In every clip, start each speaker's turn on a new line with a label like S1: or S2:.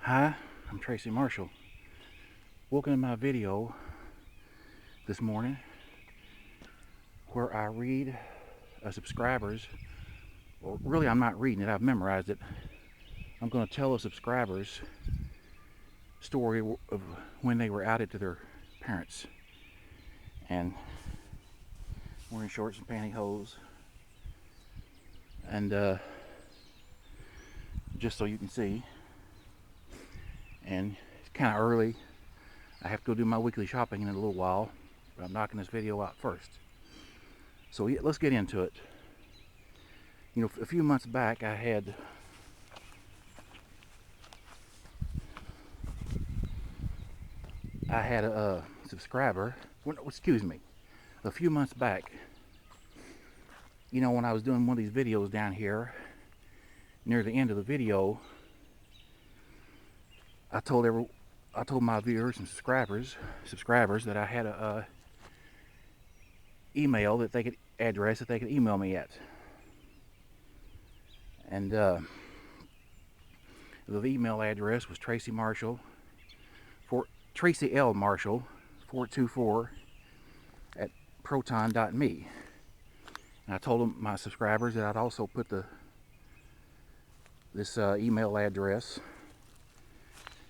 S1: Hi, I'm Tracy Marshall. Welcome to my video this morning where I read a subscriber's, well, really I'm not reading it, I've memorized it. I'm going to tell a subscriber's story of when they were outed to their parents. And wearing shorts and pantyhose. And just so you can see. And it's kind of early. I have to go do my weekly shopping in a little while, but I'm knocking this video out first. So yeah, let's get into it. You know, a few months back I had a subscriber, well, excuse me, a few months back, you know, when I was doing one of these videos down here, near the end of the video, I told my viewers and subscribers that I had a email that they could address that they could email me at. And the email address was Tracy L. Marshall 424 at Pt.1 I. And I told them, my subscribers, that I'd also put this email address,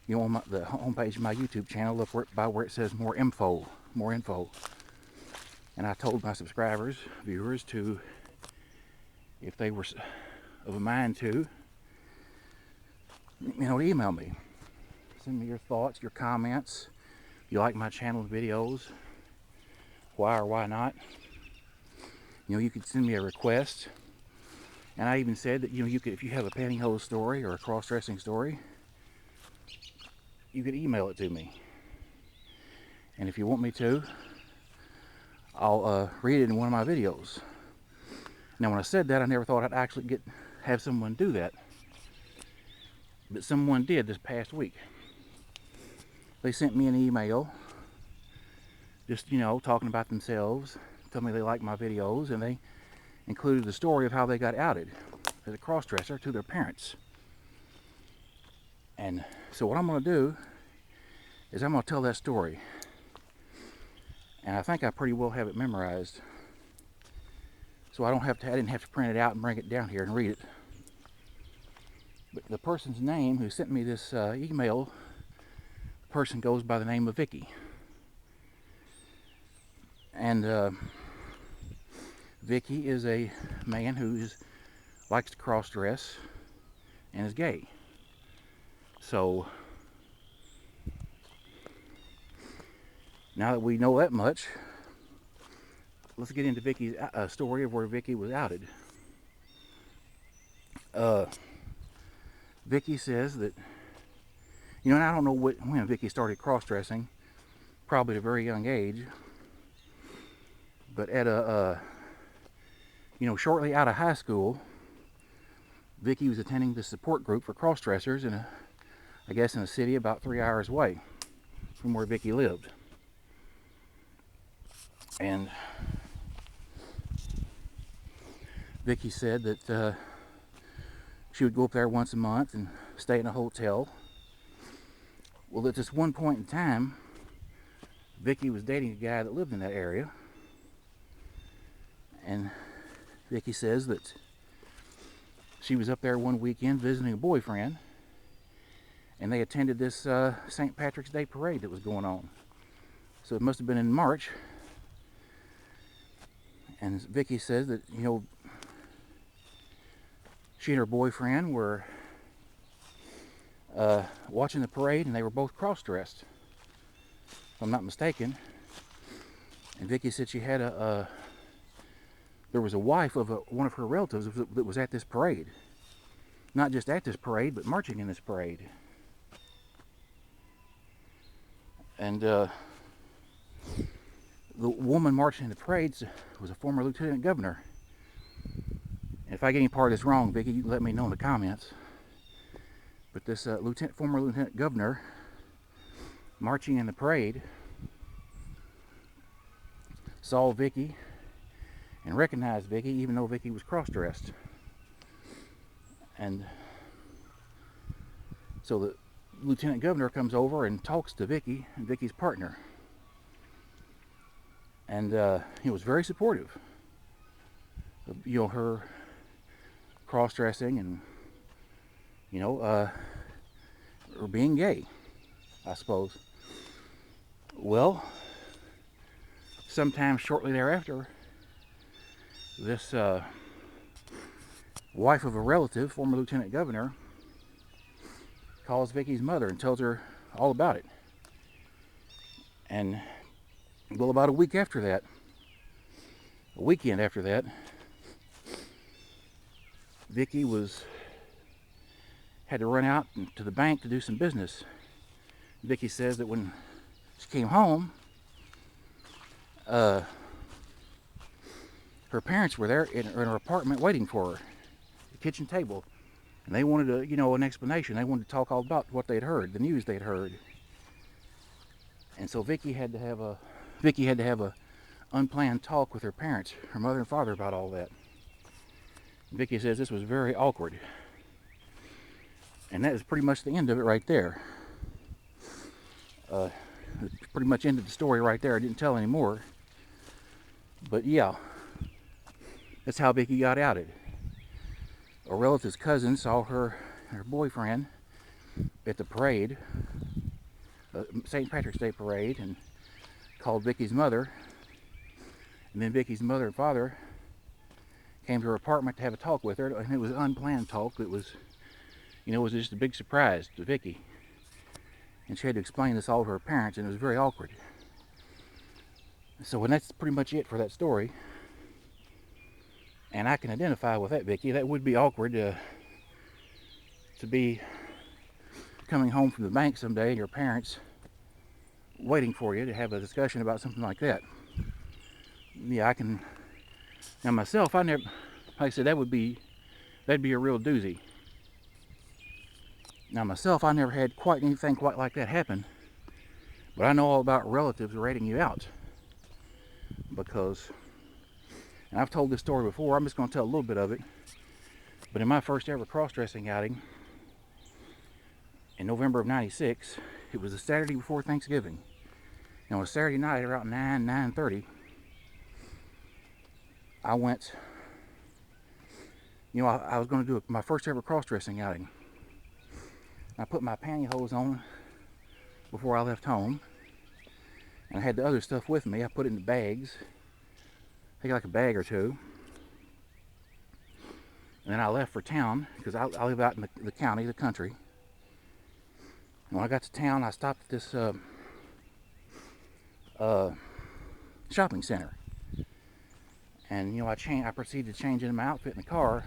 S1: you know, on the homepage of my YouTube channel, up by where it says more info. And I told my subscribers, viewers, to, if they were of a mind to, you know, to email me. Send me your thoughts, your comments. If you like my channel and videos, why or why not. You know, you could send me a request. And I even said that, you know, you could, if you have a pantyhose story or a cross-dressing story, you could email it to me. And if you want me to, I'll read it in one of my videos. Now, when I said that, I never thought I'd actually have someone do that. But someone did this past week. They sent me an email, just, you know, talking about themselves, telling me they like my videos, and they included the story of how they got outed as a cross-dresser to their parents. And so what I'm going to do is I'm going to tell that story. And I think I pretty well have it memorized. So I didn't have to print it out and bring it down here and read it. But the person's name who sent me this email, the person goes by the name of Vicky. And Vicky is a man who likes to cross-dress and is gay. So now that we know that much, let's get into Vicky's story of where Vicky was outed. Vicky says that, you know, and I don't know when Vicky started cross-dressing, probably at a very young age, but at you know, shortly out of high school, Vicky was attending the support group for cross-dressers I guess in a city about 3 hours away from where Vicky lived. And Vicky said that she would go up there once a month and stay in a hotel. Well, at this one point in time, Vicky was dating a guy that lived in that area. And Vicky says that she was up there one weekend visiting a boyfriend, and they attended this St. Patrick's Day parade that was going on. So it must have been in March. And Vicky says that, you know, she and her boyfriend were watching the parade, and they were both cross-dressed, if I'm not mistaken. And Vicky said she had there was a wife of one of her relatives that was at this parade. Not just at this parade, but marching in this parade. And the woman marching in the parades was a former lieutenant governor. And if I get any part of this wrong, Vicky, you can let me know in the comments. But this former lieutenant governor marching in the parade saw Vicky and recognized Vicky, even though Vicky was cross-dressed. And so lieutenant governor comes over and talks to Vicky and Vicky's partner. And he was very supportive of, her cross-dressing and, or being gay, I suppose. Well, sometime shortly thereafter, this wife of a relative, former lieutenant governor, calls Vicky's mother and tells her all about it. And well, about a weekend after that, Vicky had to run out to the bank to do some business. Vicky says that when she came home, her parents were there in her apartment waiting for her, the kitchen table, and they wanted an explanation. They wanted to talk all about what they'd heard, the news they'd heard. And so Vicky had to have a unplanned talk with her parents, her mother and father, about all that. Vicky says this was very awkward. And that is pretty much the end of it right there. Pretty much ended the story right there. I didn't tell any more. But yeah, that's how Vicky got outed. A relative's cousin saw her and her boyfriend at the parade, St. Patrick's Day parade, and called Vicky's mother. And then Vicky's mother and father came to her apartment to have a talk with her, and it was an unplanned talk. It was, it was just a big surprise to Vicky. And she had to explain this all to her parents, and it was very awkward. So, and that's pretty much it for that story. And I can identify with that, Vicky. That would be awkward to be coming home from the bank someday and your parents waiting for you to have a discussion about something like that. Yeah, I can. Now myself, I never, like I said, that'd be a real doozy. Now myself, I never had quite anything quite like that happen, but I know all about relatives rating you out, because, and I've told this story before, I'm just going to tell a little bit of it, but in my first ever cross-dressing outing, in November of '96, it was the Saturday before Thanksgiving. And on a Saturday night, around 9:30, I went, I was going to do my first ever cross-dressing outing. I put my pantyhose on before I left home, and I had the other stuff with me. I put it in the bags, I think like a bag or two, and then I left for town, because I live out in the county, the country. And when I got to town, I stopped at this shopping center, and I proceeded to change into my outfit in the car.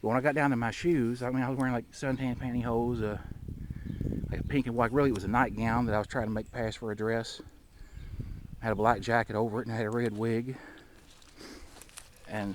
S1: But when I got down to my shoes, I was wearing like suntan pantyhose, like a pink and white. Really, it was a nightgown that I was trying to make pass for a dress. I had a black jacket over it, and I had a red wig. And